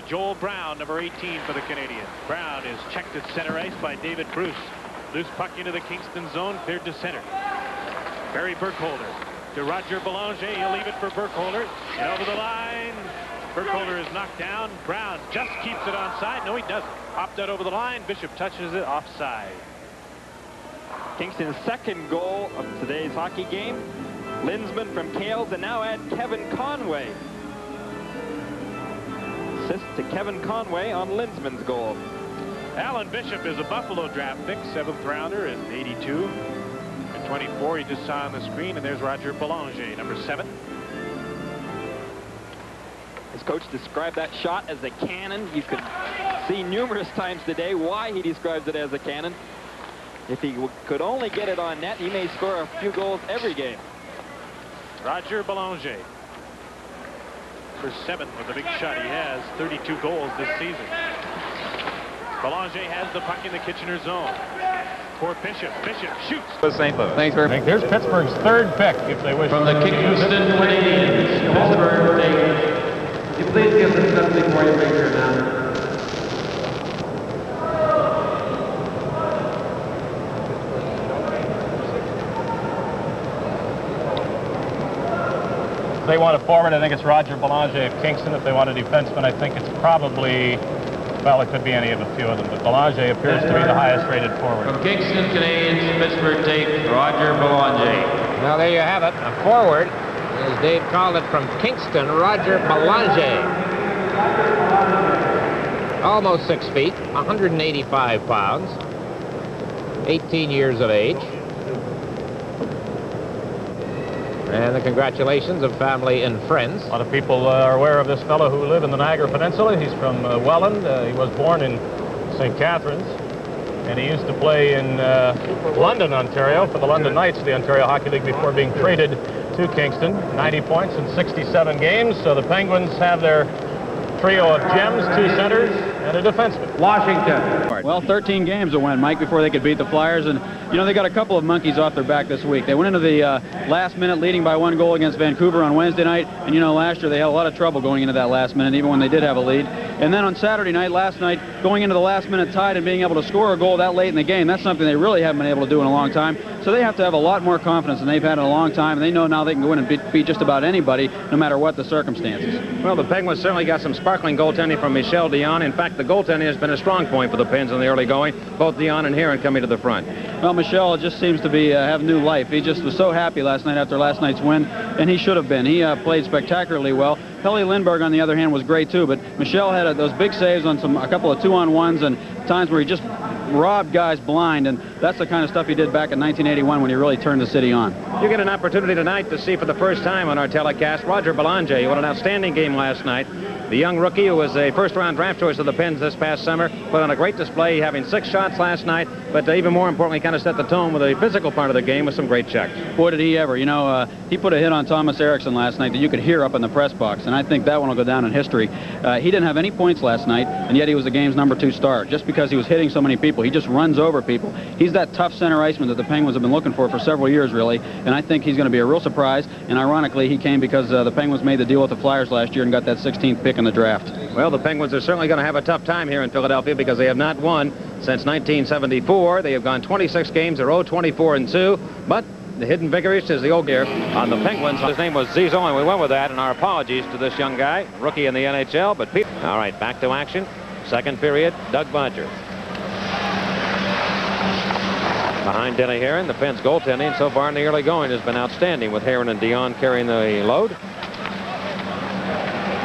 to Joel Brown, number 18 for the Canadians. Brown is checked at center ice by David Bruce. Loose puck into the Kingston zone, cleared to center. Barry Burkholder to Roger Belanger. He'll leave it for Burkholder. And over the line. Burkholder is knocked down. Brown just keeps it onside. No, he doesn't. Popped out over the line. Bishop touches it offside. Kingston's second goal of today's hockey game. Linsman from Kales, and now add Kevin Conway. Assist to Kevin Conway on Linsman's goal. Alan Bishop is a Buffalo draft pick, 7th rounder in '82. At 24, he just saw on the screen, and there's Roger Belanger, number 7. His coach described that shot as a cannon. You could see numerous times today why he describes it as a cannon. If he could only get it on net, he may score a few goals every game. Roger Belanger, number 7 with a big shot. He has 32 goals this season. Belanger has the puck in the Kitchener zone. For Bishop. Bishop shoots. For St. Louis. Thanks very much. Here's Pittsburgh's 3rd pick, if they wish. From the Kingston Canadians, Pittsburgh Penguins. You please give them something before you make your announcement. If they want a forward, I think it's Roger Belanger of Kingston. If they want a defenseman, I think it's probably, well, it could be any of a few of them, but Belanger appears to be the highest rated forward. From Kingston Canadians, Pittsburgh take Roger Belanger. Now there you have it. A forward, as Dave called it, from Kingston, Roger Belanger. Almost 6 feet, 185 pounds, 18 years of age. And the congratulations of family and friends. A lot of people are aware of this fellow who live in the Niagara Peninsula. He's from Welland. He was born in St. Catharines. And he used to play in London, Ontario, for the London Knights of the Ontario Hockey League before being traded to Kingston. 90 points in 67 games. So the Penguins have their trio of gems, 2 centers, and a defenseman. Washington. Well, 13 games to win, Mike, before they could beat the Flyers. And, you know, they got a couple of monkeys off their back this week. They went into the last minute leading by 1 goal against Vancouver on Wednesday night. And, you know, last year they had a lot of trouble going into that last minute, even when they did have a lead. And then on Saturday night, last night, going into the last minute tied and being able to score a goal that late in the game, that's something they really haven't been able to do in a long time. So they have to have a lot more confidence than they've had in a long time. And they know now they can go in and beat just about anybody, no matter what the circumstances. Well, the Penguins certainly got some sparkling goaltending from Michel Dion. In fact, the goaltending has been a strong point for the Pens in the early going. Both Dion and Heron coming to the front. Well, Michel just seems to be have new life. He just was so happy last night after last night's win, and he should have been. He played spectacularly well. Pelle Lindbergh, on the other hand, was great too, but Michel had those big saves on a couple of 2-on-1s and times where he just robbed guys blind, and that's the kind of stuff he did back in 1981 when he really turned the city on. You get an opportunity tonight to see for the first time on our telecast Roger Belanger. He had an outstanding game last night. The young rookie, who was a first-round draft choice of the Pens this past summer, put on a great display, having 6 shots last night, but even more importantly, kind of set the tone with the physical part of the game with some great checks. Boy, did he ever. You know, he put a hit on Thomas Eriksson last night that you could hear up in the press box, and I think that one will go down in history. He didn't have any points last night, and yet he was the game's #2 star, just because he was hitting so many people. He just runs over people. He's that tough center iceman that the Penguins have been looking for several years, really, and I think he's going to be a real surprise, and ironically, he came because the Penguins made the deal with the Flyers last year and got that 16th pick in the draft. Well, the Penguins are certainly going to have a tough time here in Philadelphia because they have not won since 1974. They have gone 26 games. They're 0-24-2. But the hidden vigorist is the old gear on the Penguins. His name was Zizo, and we went with that. And our apologies to this young guy, rookie in the NHL. But all right, back to action. Second period, Doug Bodger. Behind Denny Heron, the Pens goaltending so far in the early going has been outstanding, with Heron and Dion carrying the load.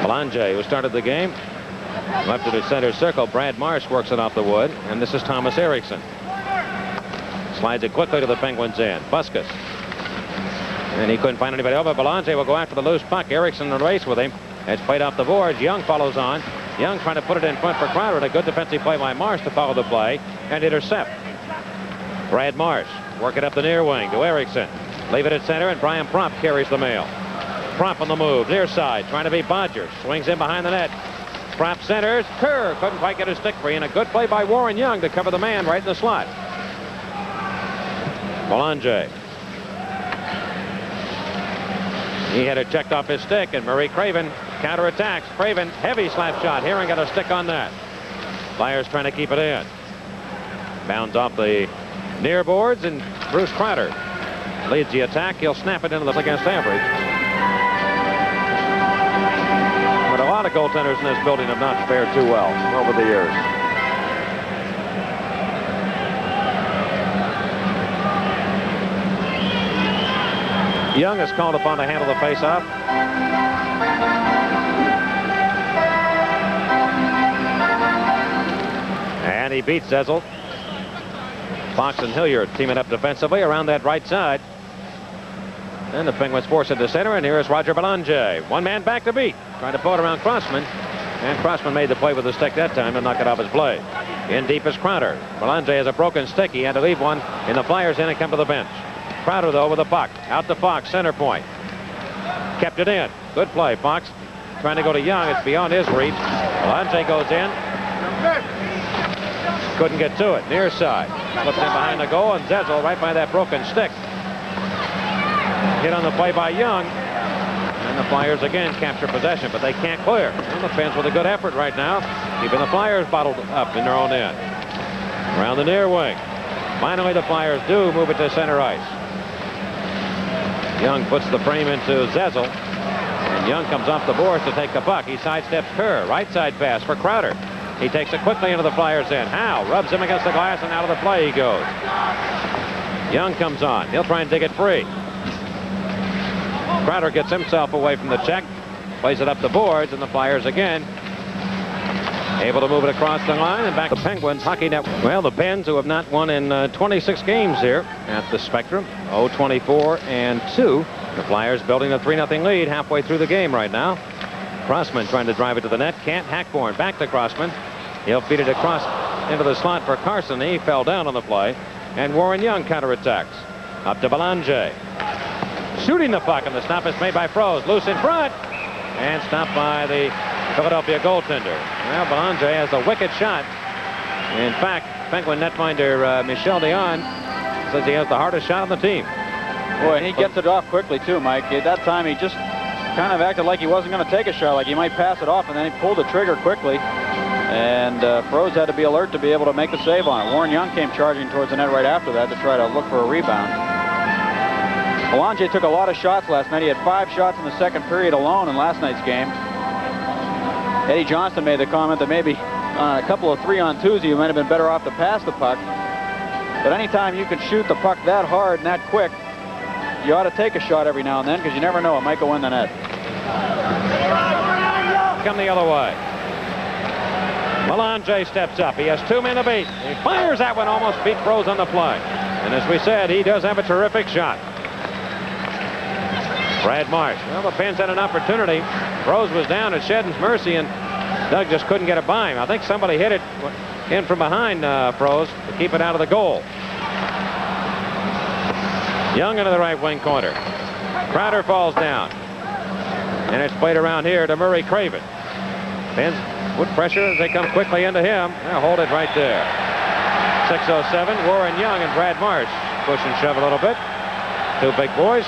Belanger, who started the game, left it at center circle. Brad Marsh works it off the wood, and this is Thomas Eriksson. Slides it quickly to the Penguins' end. Buskus. And he couldn't find anybody over. Belanger will go after the loose puck. Eriksson in the race with him. It's played off the boards. Young follows on. Young trying to put it in front for Crowder. And a good defensive play by Marsh to follow the play and intercept. Brad Marsh work it up the near wing to Eriksson. Leave it at center, and Brian Prompt carries the mail. Prompt on the move, near side, trying to beat Bodger. Swings in behind the net. Prompt centers. Kerr couldn't quite get his stick free, and a good play by Warren Young to cover the man right in the slot. Belanger. He had it checked off his stick, and Murray Craven counterattacks. Craven, heavy slap shot. Herring got a stick on that. Flyers trying to keep it in. Bounds off the near boards, and Bruce Crowder leads the attack. He'll snap it into the against average. But a lot of goaltenders in this building have not fared too well over the years. Young is called upon to handle the faceoff. And he beats Zezel. Fox and Hilliard teaming up defensively around that right side. And the Penguins force it to center, and here is Roger Belanger. One man back to beat. Trying to pull it around Crossman. And Crossman made the play with the stick that time to knock it off his blade. In deep is Crowder. Belanger has a broken stick. He had to leave one in the Flyers' end and come to the bench. Crowder, though, with the puck. Out to Fox, center point. Kept it in. Good play, Fox. Trying to go to Young. It's beyond his reach. Belanger goes in. Couldn't get to it. Near side. Flipped in behind the goal, and Zezel right by that broken stick. Hit on the play by Young. And the Flyers again capture possession, but they can't clear. And the Pens with a good effort right now, keeping the Flyers bottled up in their own end. Around the near wing. Finally, the Flyers do move it to center ice. Young puts the frame into Zezel. And Young comes off the boards to take the puck. He sidesteps Kerr. Right side pass for Crowder. He takes it quickly into the Flyers' end. Howe rubs him against the glass, and out of the play he goes. Young comes on. He'll try and dig it free. Crowder gets himself away from the check. Plays it up the boards, and the Flyers again able to move it across the line and back to the Penguins Hockey Network. Well, the Pens, who have not won in 26 games here at the Spectrum, 0-24-2. The Flyers building a 3-0 lead halfway through the game right now. Crossman trying to drive it to the net. Can't. Hackborn back to Crossman. He'll feed it across into the slot for Carson. He fell down on the play. And Warren Young counterattacks. Up to Belanger. Shooting the puck, and the stop is made by Froese. Loose in front. And stopped by the Philadelphia goaltender. Well, Belanger has a wicked shot. In fact, Penguin netminder Michel Dion says he has the hardest shot on the team. Boy, and he gets it off quickly, too, Mike. At that time, he just kind of acted like he wasn't going to take a shot, like he might pass it off, and then he pulled the trigger quickly. And Froese had to be alert to be able to make the save on it. Warren Young came charging towards the net right after that to try to look for a rebound. Belanger took a lot of shots last night. He had 5 shots in the second period alone in last night's game. Eddie Johnston made the comment that maybe on a couple of 3-on-2s you might have been better off to pass the puck. But anytime you can shoot the puck that hard and that quick, you ought to take a shot every now and then, because you never know, it might go in the net. Come the other way. Belanger steps up. He has 2 men to beat. He fires that one, almost beat Froese on the play. And as we said, he does have a terrific shot. Brad Marsh. Well, the Pens had an opportunity. Froese was down at Shedden's mercy, and Doug just couldn't get it by him. I think somebody hit it in from behind Froese to keep it out of the goal. Young into the right wing corner. Crowder falls down. And it's played around here to Murray Craven. Pens with pressure as they come quickly into him. They'll hold it right there. 6:07. Warren Young and Brad Marsh push and shove a little bit. 2 big boys.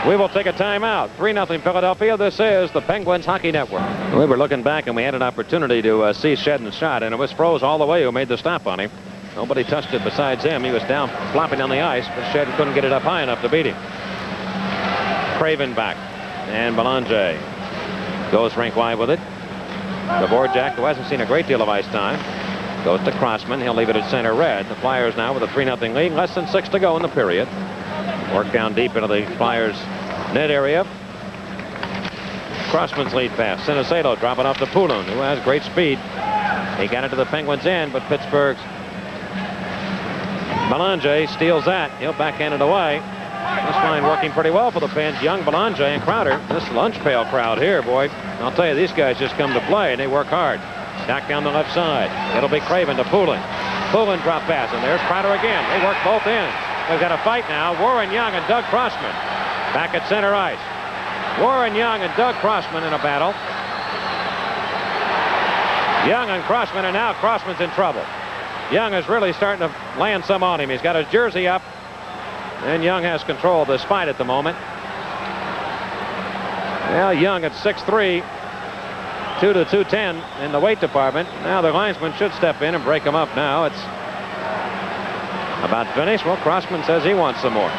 We will take a timeout. 3-0 Philadelphia. This is the Penguins Hockey Network. We were looking back, and we had an opportunity to see Shedden's shot, and it was Froese all the way who made the stop on him. Nobody touched it besides him. He was down, flopping on the ice, but Shedden couldn't get it up high enough to beat him. Craven back, and Belanger goes rink wide with it. Dvorak, who hasn't seen a great deal of ice time, goes to Crossman. He'll leave it at center red. The Flyers now with a 3-0 lead. Less than 6 to go in the period. Work down deep into the Flyers net area. Crossman's lead pass. Sinisalo dropping off to Poulin, who has great speed. He got it to the Penguins' end, but Pittsburgh's Belanger steals that. He'll backhand it away. This line working pretty well for the Pens. Young, Belanger, and Crowder. This lunch pail crowd here, boy. I'll tell you, these guys just come to play, and they work hard. Back down the left side. It'll be Craven to Poulin. Poulin drop pass, and there's Crowder again. They work both ends. They've got a fight now. Warren Young and Doug Crossman back at center ice. Warren Young and Doug Crossman in a battle. Young and Crossman, and now Crossman's in trouble. Young is really starting to land some on him. He's got his jersey up, and Young has control of this fight at the moment. Well, Young at 6'3", 2 to 210 in the weight department. Now the linesman should step in and break him up now. It's about finished. Well, Crossman says he wants some more.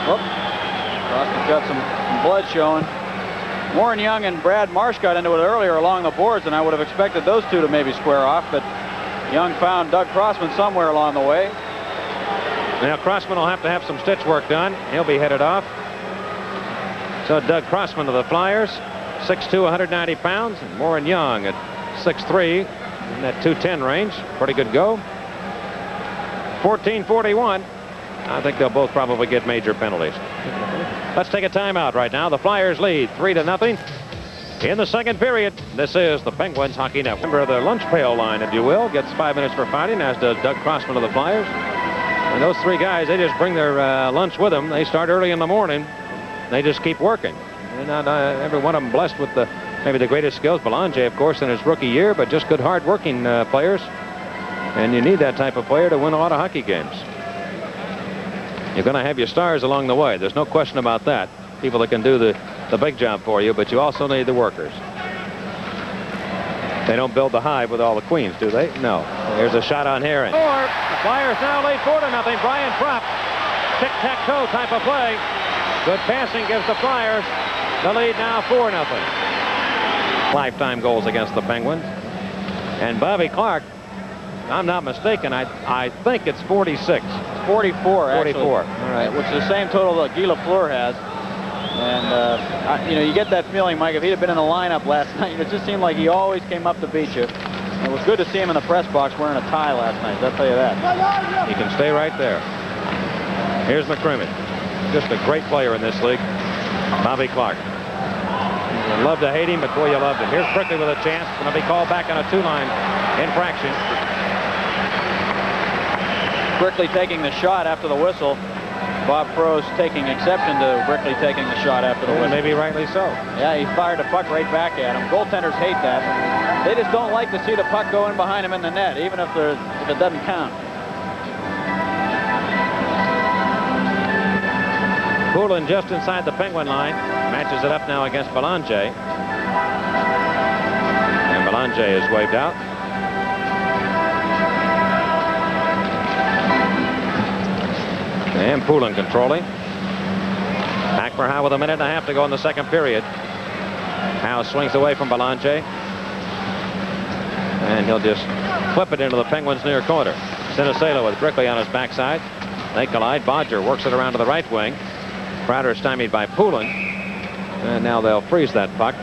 Oh, Crossman's got some blood showing. Warren Young and Brad Marsh got into it earlier along the boards, and I would have expected those two to maybe square off, but Young found Doug Crossman somewhere along the way. Now Crossman will have to have some stitch work done. He'll be headed off. So Doug Crossman of the Flyers, 6'2", 190 pounds, and Warren Young at 6'3", in that 210 range. Pretty good go. 14:41. I think they'll both probably get major penalties. Let's take a timeout right now. The Flyers lead 3-0 in the second period. This is the Penguins Hockey Network. Remember the lunch pail line, if you will, gets 5 minutes for fighting, as does Doug Crossman of the Flyers. And those three guys, they just bring their lunch with them. They start early in the morning. They just keep working. And not every one of them blessed with maybe the greatest skills. Belanger, of course, in his rookie year, but just good, hard-working players. And you need that type of player to win a lot of hockey games. You're going to have your stars along the way. There's no question about that. People that can do the big job for you, but you also need the workers. They don't build the hive with all the queens, do they? No. Here's a shot on Herring. The Flyers now lead 4-0. Brian Propp. Tic-tac-toe type of play. Good passing gives the Flyers the lead now 4-0. Lifetime goals against the Penguins. And Bobby Clark, if I'm not mistaken, I think it's 46. 44, actually. 44. All right. Which is the same total that Guy Lafleur has. And, you know, you get that feeling, Mike, if he'd have been in the lineup last night, it just seemed like he always came up to beat you. And it was good to see him in the press box wearing a tie last night, I'll tell you that. He can stay right there. Here's McCrimmon. Just a great player in this league. Bobby Clark. You love to hate him, but boy, you loved him. Here's Brickley with a chance. Going to be called back on a 2-line infraction. Brickley taking the shot after the whistle. Bob Froese taking exception to Brickley taking the shot after the whistle. Maybe rightly so. Yeah, he fired the puck right back at him. Goaltenders hate that. They just don't like to see the puck go in behind him in the net, even if it doesn't count. Poulin just inside the Penguin line. Matches it up now against Belanger. And Belanger is waved out. And Poulin controlling. Back for Howe with a minute and a half to go in the second period. Howe swings away from Belanger. And he'll just flip it into the Penguins' near corner. Sinisalo with Brickley on his backside. They collide. Bodger works it around to the right wing. Crowder stymied by Poulin. And now they'll freeze that puck.